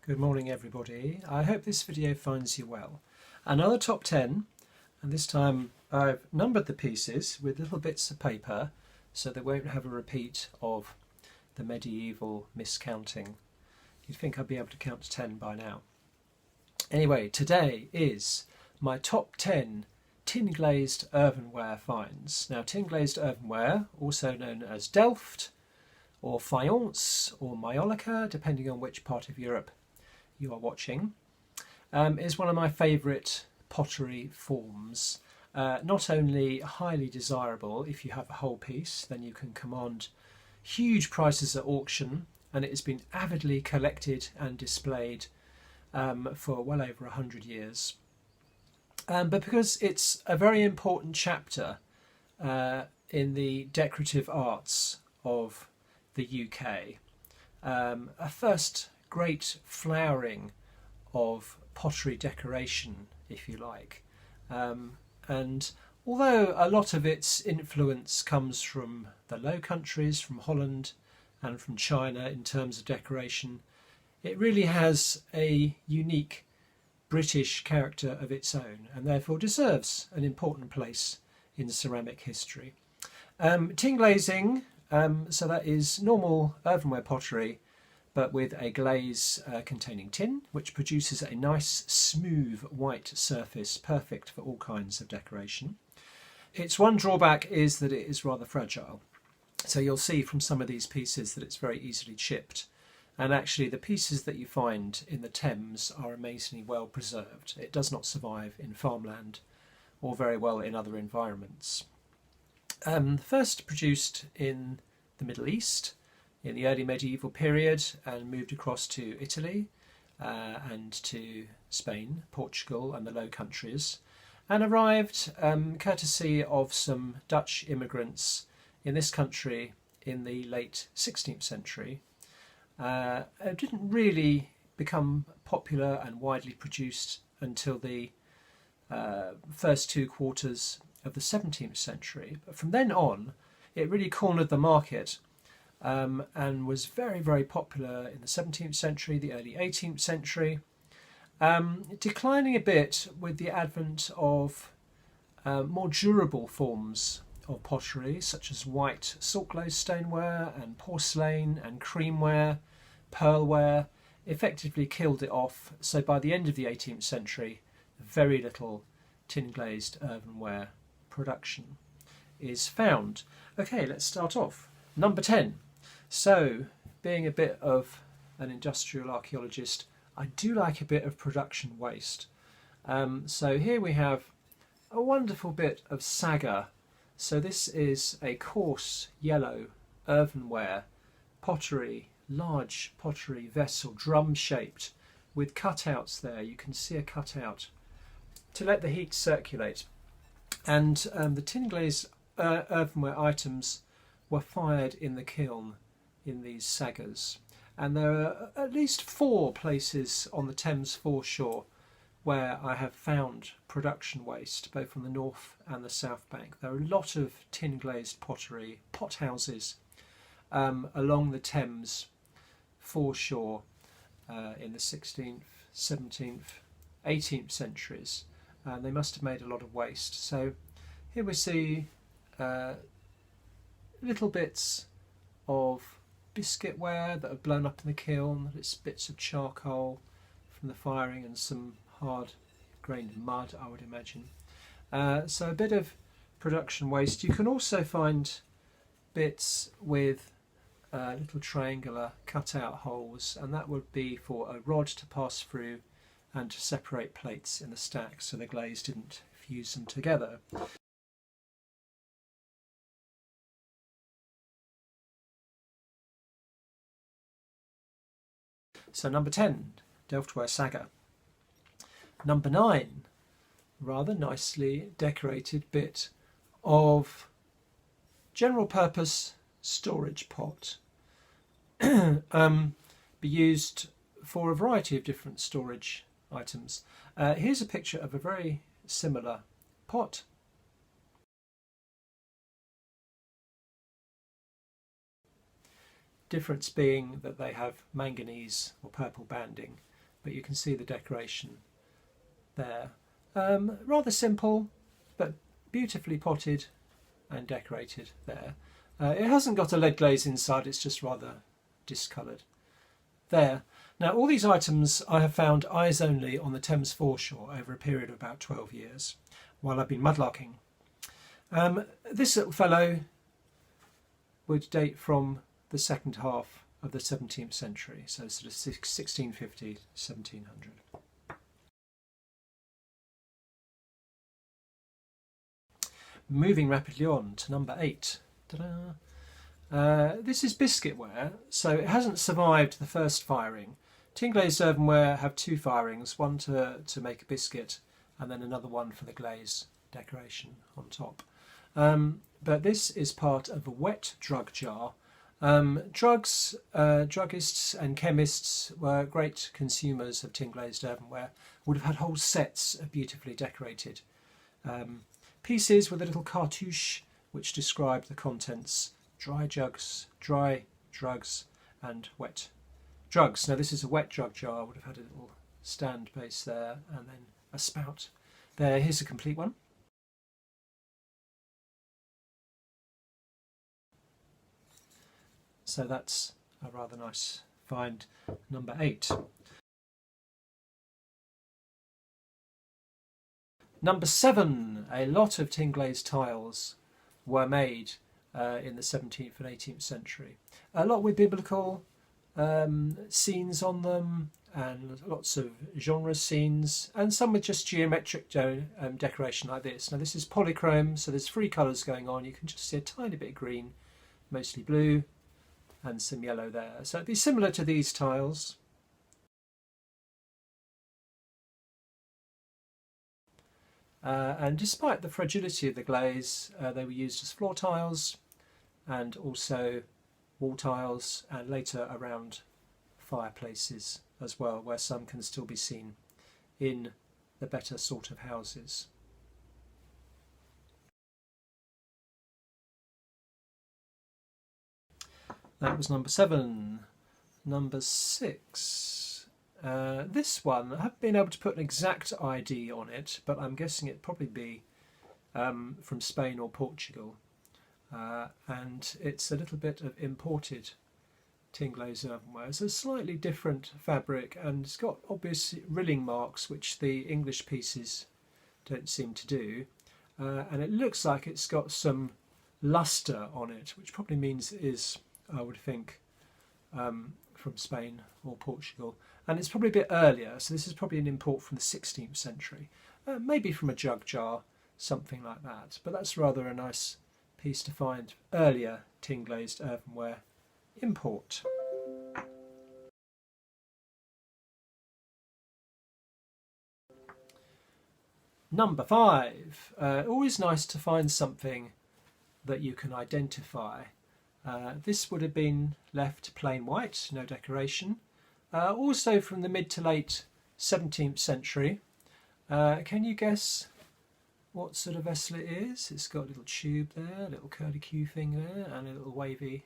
Good morning everybody. I hope this video finds you well. Another top 10, and this time I've numbered the pieces with little bits of paper so they won't have a repeat of the medieval miscounting. You'd think I'd be able to count to 10 by now. Anyway, today is my top 10 tin-glazed earthenware finds. Now, tin-glazed earthenware, also known as Delft or faience or mudlarker, depending on which part of Europe you are watching, is one of my favourite pottery forms. Not only highly desirable if you have a whole piece, then you can command huge prices at auction, and it has been avidly collected and displayed for well over 100 years. But because it's a very important chapter in the decorative arts of the UK, a first great flowering of pottery decoration, if you like. And although a lot of its influence comes from the Low Countries, from Holland and from China in terms of decoration, it really has a unique British character of its own and therefore deserves an important place in ceramic history. Tin glazing, so that is normal earthenware pottery but with a glaze containing tin, which produces a nice smooth white surface, perfect for all kinds of decoration. Its one drawback is that it is rather fragile. So you'll see from some of these pieces that it's very easily chipped. And actually the pieces that you find in the Thames are amazingly well preserved. It does not survive in farmland or very well in other environments. First produced in the Middle East in the early medieval period and moved across to Italy and to Spain, Portugal and the Low Countries, and arrived courtesy of some Dutch immigrants in this country in the late 16th century. It didn't really become popular and widely produced until the first two quarters of the 17th century. But from then on, it really cornered the market and was very, very popular in the 17th century, the early 18th century, declining a bit with the advent of more durable forms of pottery, such as white salt-glazed stoneware and porcelain and creamware, pearlware, effectively killed it off. So by the end of the 18th century, very little tin-glazed earthenware production is found. Okay, let's start off. Number 10. So, being a bit of an industrial archaeologist, I do like a bit of production waste. So here we have a wonderful bit of saga. So this is a coarse yellow earthenware pottery, large pottery vessel, drum shaped, with cutouts there. You can see a cutout to let the heat circulate. And the tin glazed earthenware items were fired in the kiln in these sagas. And there are at least 4 places on the Thames foreshore where I have found production waste, both on the north and the south bank. There are a lot of tin glazed pottery, pot houses along the Thames foreshore in the 16th, 17th, 18th centuries. They must have made a lot of waste. So here we see little bits of biscuitware that have blown up in the kiln. It's bits of charcoal from the firing and some hard grained mud, I would imagine. So a bit of production waste. You can also find bits with little triangular cutout holes, and that would be for a rod to pass through and to separate plates in the stack so the glaze didn't fuse them together. So number 10, Delftware saga. Number 9, rather nicely decorated bit of general purpose storage pot. Be used for a variety of different storage items. Here's a picture of a very similar pot. Difference being that they have manganese or purple banding but you can see the decoration there. Rather simple, but beautifully potted and decorated there. It hasn't got a lead glaze inside, it's just rather discoloured there. Now all these items I have found eyes only on the Thames foreshore over a period of about 12 years while I've been mudlarking. This little fellow would date from the second half of the 17th century, so sort of 1650, 1700. Moving rapidly on to number 8. This is biscuitware, so it hasn't survived the first firing. Tin-glazed earthenware have 2 firings, one to make a biscuit and then another one for the glaze decoration on top. But this is part of a wet drug jar. Druggists and chemists were great consumers of tin-glazed earthenware, would have had whole sets of beautifully decorated pieces with a little cartouche which described the contents: dry drugs, and wet drugs. Now this is a wet drug jar, would have had a little stand base there and then a spout there. Here's a complete one. So that's a rather nice find, number 8. Number 7, a lot of tin-glazed tiles were made in the 17th and 18th century. A lot with biblical scenes on them, and lots of genre scenes, and some with just geometric decoration like this. Now this is polychrome, so there's 3 colours going on. You can just see a tiny bit of green, mostly blue, and some yellow there. So it'd be similar to these tiles. And despite the fragility of the glaze, they were used as floor tiles and also wall tiles, and later around fireplaces as well, where some can still be seen in the better sort of houses. That was number 7. Number 6. This one, I haven't been able to put an exact ID on it, but I'm guessing it'd probably be from Spain or Portugal. And it's a little bit of imported tin-glazed earthenware. It's a slightly different fabric, and it's got obvious rilling marks, which the English pieces don't seem to do. And it looks like it's got some lustre on it, which probably means it is, I would think, from Spain or Portugal. And it's probably a bit earlier, so this is probably an import from the 16th century. Maybe from a jug jar, something like that. But that's rather a nice piece to find. Earlier tin-glazed earthenware import. Number 5. Always nice to find something that you can identify. This would have been left plain white, no decoration. Also from the mid to late 17th century. Can you guess what sort of vessel it is? It's got a little tube there, a little curly-Q thing there, and a little wavy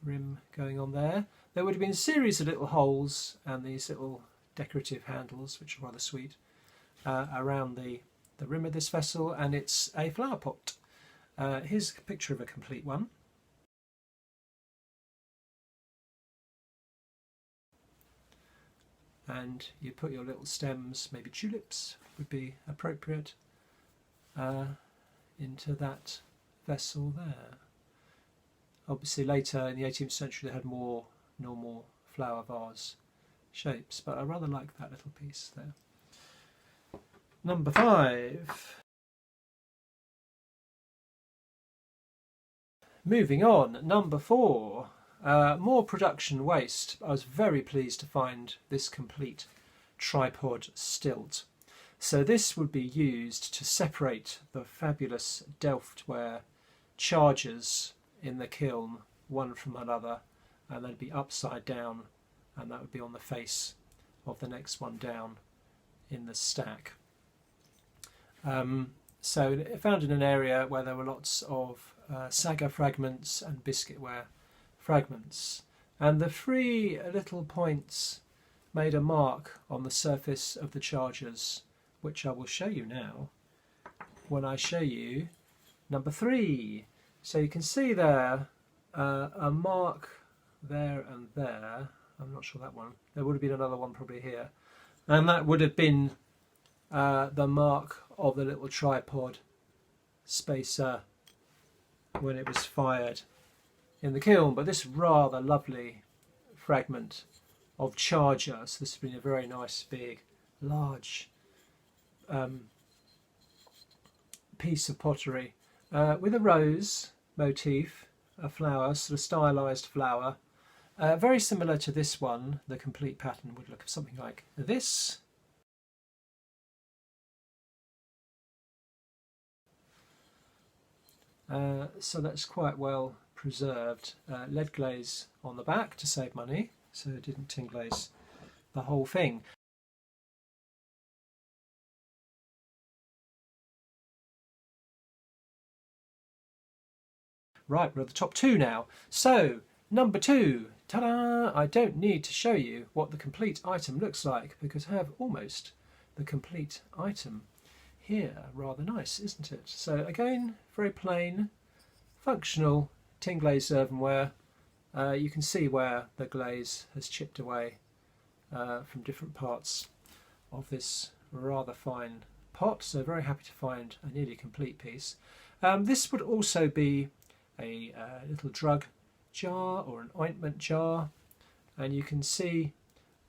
rim going on there. There would have been a series of little holes and these little decorative handles, which are rather sweet, around the rim of this vessel, and it's a flower pot. Here's a picture of a complete one. And you put your little stems, maybe tulips would be appropriate, into that vessel there. Obviously later in the 18th century they had more normal flower vase shapes, but I rather like that little piece there. Number 5. Moving on, number 4. More production waste. I was very pleased to find this complete tripod stilt. So this would be used to separate the fabulous Delftware chargers in the kiln, one from another, and they'd be upside down, and that would be on the face of the next one down in the stack. So found in an area where there were lots of saga fragments and biscuitware fragments, and the 3 little points made a mark on the surface of the chargers, which I will show you now when I show you number 3. So you can see there a mark there and there. I'm not sure that one. There would have been another one probably here. And that would have been the mark of the little tripod spacer when it was fired in the kiln. But this rather lovely fragment of charger, so this has been a very nice big large piece of pottery with a rose motif, a flower, sort of stylized flower, very similar to this one. The complete pattern would look something like this. So that's quite well preserved. Lead glaze on the back to save money, so it didn't tin glaze the whole thing. Right, we're at the top 2 now. So, number 2, ta-da! I don't need to show you what the complete item looks like because I have almost the complete item here. Rather nice, isn't it? So again, very plain, functional tin glazed earthenware. You can see where the glaze has chipped away from different parts of this rather fine pot, so very happy to find a nearly complete piece. This would also be a little drug jar or an ointment jar, and you can see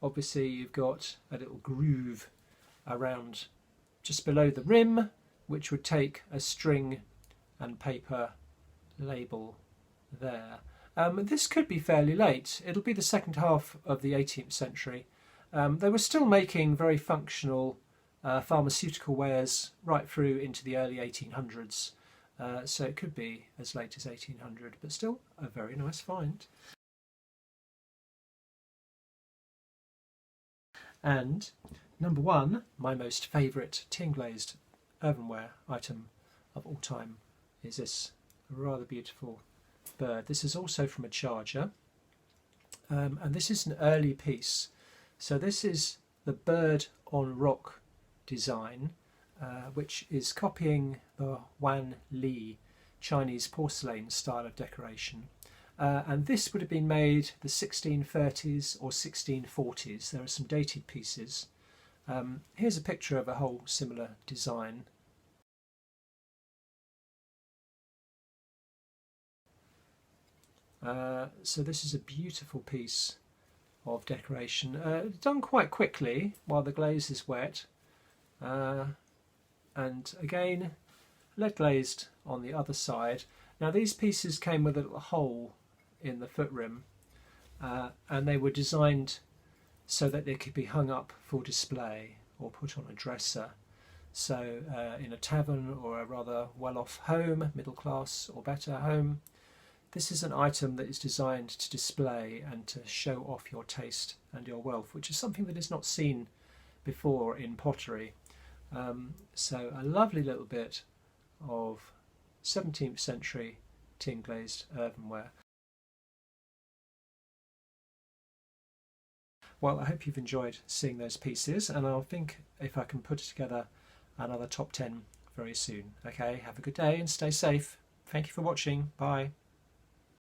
obviously you've got a little groove around just below the rim, which would take a string and paper label there. This could be fairly late. It'll be the second half of the 18th century. They were still making very functional pharmaceutical wares right through into the early 1800s. So it could be as late as 1800, but still a very nice find. And number 1, my most favourite tin glazed earthenware item of all time is this rather beautiful bird. This is also from a charger, and this is an early piece. So this is the bird on rock design, which is copying the Wan Li Chinese porcelain style of decoration. And this would have been made the 1630s or 1640s. There are some dated pieces. Here's a picture of a whole similar design. So this is a beautiful piece of decoration, done quite quickly while the glaze is wet. And again, lead glazed on the other side. Now these pieces came with a little hole in the foot rim, and they were designed so that they could be hung up for display or put on a dresser. So in a tavern or a rather well-off home, middle class or better home, this is an item that is designed to display and to show off your taste and your wealth, which is something that is not seen before in pottery. So a lovely little bit of 17th century tin glazed earthenware. Well, I hope you've enjoyed seeing those pieces, and I'll think if I can put together another top 10 very soon. Okay, have a good day and stay safe. Thank you for watching. Bye.